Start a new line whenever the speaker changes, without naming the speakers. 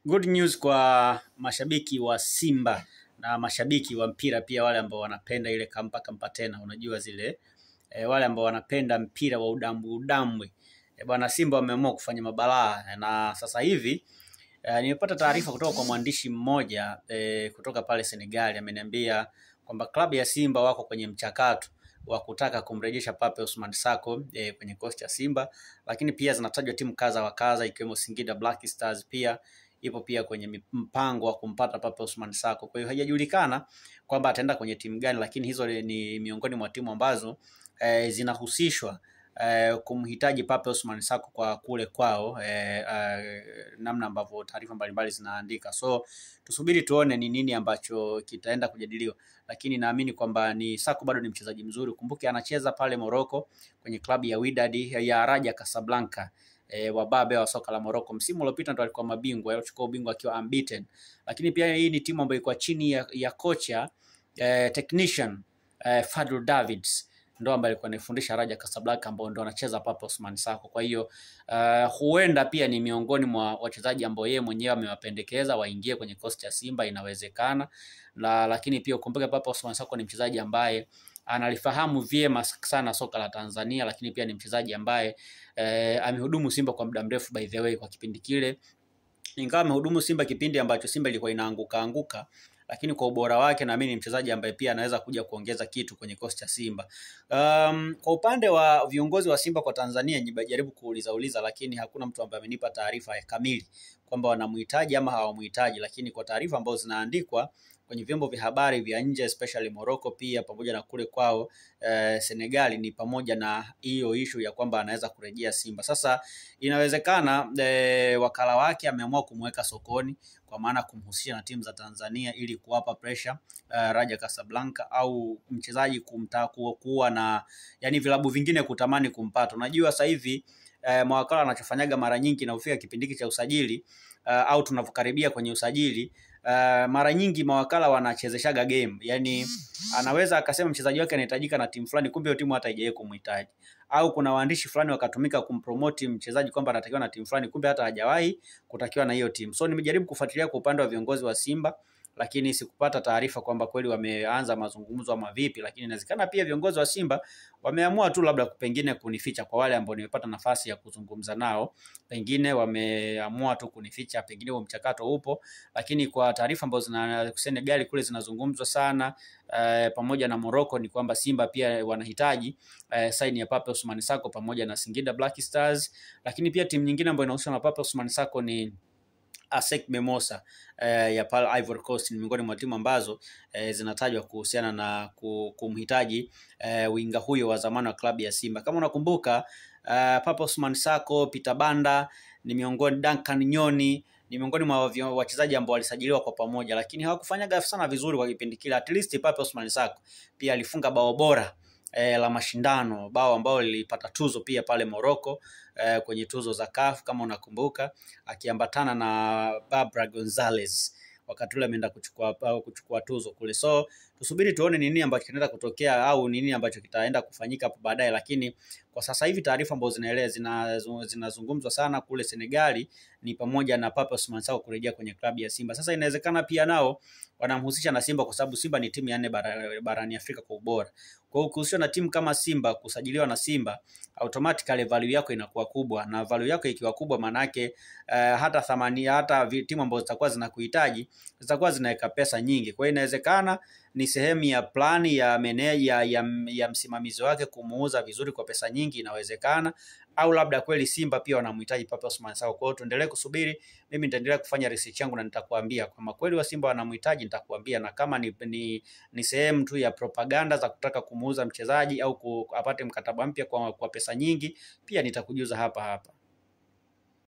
Good news kwa mashabiki wa Simba na mashabiki wa mpira pia, wale ambao wanapenda ile kampa tena, unajua zile wale ambao wanapenda mpira wa udambwe. Bwana, Simba wameamua kufanya mabalaa, na sasa hivi nimepata taarifa kutoka kwa mwandishi mmoja kutoka pale Senegal. Ameniambia kwamba klabu ya Simba wako kwenye mchakato wa kutaka kumrejesha Pape Ousmane Sako kwenye kikosi cha Simba, lakini pia zinatajwa timu kadha wa kadha ikiwemo Singida Black Stars pia ipo pia kwenye mpango wa kumpata Pape Ousmane Sako. Kwa hiyo haijajulikana kwamba ataenda kwenye timu gani, lakini hizo ni miongoni mwa timu ambazo zinahusishwa kumhitaji Pape Ousmane Sako kwa kule kwao, namna ambavyo taarifa mbalimbali zinaandika. So tusubiri tuone ni nini ambacho kitaenda kujadiliwa, lakini naamini kwamba ni Sako bado ni mchezaji mzuri. Kumbuke anacheza pale Morocco kwenye klabu ya Wydad ya Raja Casablanca, wababe wa soka la Morocco. Msimu uliopita ndo alikuwa mabingwa, alichukua ubingwa akiwa unbeaten. Lakini pia hii ni timu ambayo iko chini ya kocha technician Fadlu Davids, ndo ambaye alikuwa anafundisha Raja Casablanca, ambao ndo anacheza Pape Ousmane Sako. Kwa hiyo huenda pia ni miongoni mwa wachezaji ambao yeye mwenyewe amewapendekeza waingie kwenye kikosi cha Simba, inawezekana. Lakini pia ukumbuke Pape Ousmane Sako ni mchezaji ambaye analifahamu vyema sana soka la Tanzania, lakini pia ni mchezaji ambaye amehudumu Simba kwa muda mrefu. By the way, kwa kipindi kile, ingawa amehudumu Simba kipindi ambacho Simba ilikuwa inaanguka, lakini kwa ubora wake naamini ni mchezaji ambaye pia anaweza kuja kuongeza kitu kwenye kikosi cha Simba. Kwa upande wa viongozi wa Simba kwa Tanzania, nimejaribu kuuliza, lakini hakuna mtu ambaye amenipa taarifa kamili kwamba wanamhitaji ama hawamhitaji. Lakini kwa taarifa ambazo zinaandikwa kwenye vyombo vya habari vya nje, especially Morocco pia pamoja na kule kwao Senegal, ni pamoja na hiyo issue ya kwamba anaweza kurejea Simba. Sasa inawezekana wakala wake ameamua kumweka sokoni, kwa maana kumhusisha na timu za Tanzania ili kuwapa pressure Raja Casablanca, au mchezaji kumtaka kuwa na yani vilabu vingine kutamani kumpata. Unajua sasa hivi mawakala anachofanyaga mara nyingi na ufika kipindi cha usajili au tunavyokaribia kwenye usajili, mara nyingi mawakala wanachezeshaga game. Yani anaweza akasema mchezaji wake anahitajika na timu fulani, kumbe hiyo timu hata haijawahi kumhitaji. Au kuna waandishi fulani wakatumika kumpromote mchezaji kwamba anatakiwa na timu fulani, kumbe hata hajawahi kutakiwa na hiyo timu. So nimejaribu kufuatilia kwa upande wa viongozi wa Simba, lakini sikupata taarifa kwamba kweli wameanza mazungumzo ama vipi. Lakini inawezekana pia viongozi wa Simba wameamua tu labda pengine kunificha. Kwa wale ambao nimepata nafasi ya kuzungumza nao, pengine wameamua tu kunificha, pengine huo mchakato upo. Lakini kwa taarifa ambazo zina Senegal kule zinazungumzwa sana pamoja na Morocco, ni kwamba Simba pia wanahitaji sign ya Pape Ousmane Sako pamoja na Singida Black Stars. Lakini pia timu nyingine ambayo inahusika na Pape Ousmane Sako ni ASEC Mimosas ya pale Ivory Coast. Ni miongoni mwa timu ambazo zinatajwa kuhusiana na kumhitaji winga huyo wa zamani wa klabu ya Simba. Kama unakumbuka, Pape Ousmane Sako, Peter Banda ni miongoni, Duncan Nyoni ni miongoni mwa wachezaji ambao walisajiliwa kwa pamoja, lakini hawakufanyaga sana vizuri kwa kipindi kile. At least Pape Ousmane Sako pia alifunga bao bora la mashindano, bao ambao lilipata tuzo pia pale Morocco kwenye tuzo za CAF kama unakumbuka, akiambatana na Barbara Gonzalez wakati ule ameenda kuchukua tuzo kule. So tusubiri tuone nini ambacho kinaenda kutokea au nini ambacho kitaenda kufanyika hapo baadaye. Lakini kwa sasa hivi taarifa ambazo zinazungumzwa sana kule Senegal ni pamoja na Pape Ousmane Sako kurejea kwenye klabu ya Simba. Sasa inawezekana pia nao wanamhusisha na Simba, kwa sababu Simba ni timu ya 4 barani Afrika kwa ubora. Kwa hiyo kuhusiana na timu kama Simba kusajiliwa na Simba, automatically value yako inakuwa kubwa, na value yako ikiwa kubwa manake hata thamani, hata timu ambazo zitakuwa zinakuhitaji zitakuwa zinaweka pesa nyingi. Kwa hiyo inawezekana ni sehemu ya plani ya meneja ya msimamizi wake kumuuza vizuri kwa pesa nyingi, inawezekana. Au labda kweli Simba pia wanamhitaji Pape Ousmane Sako. Kwa hiyo tuendelee kusubiri. Mimi nitaendelea kufanya research yangu na nitakuambia kama kweli wa Simba wanamhitaji, nitakuambia. Na kama ni sehemu tu ya propaganda za kutaka kumuuza mchezaji au apate mkataba mpya kwa pesa nyingi, pia nitakujuza hapa.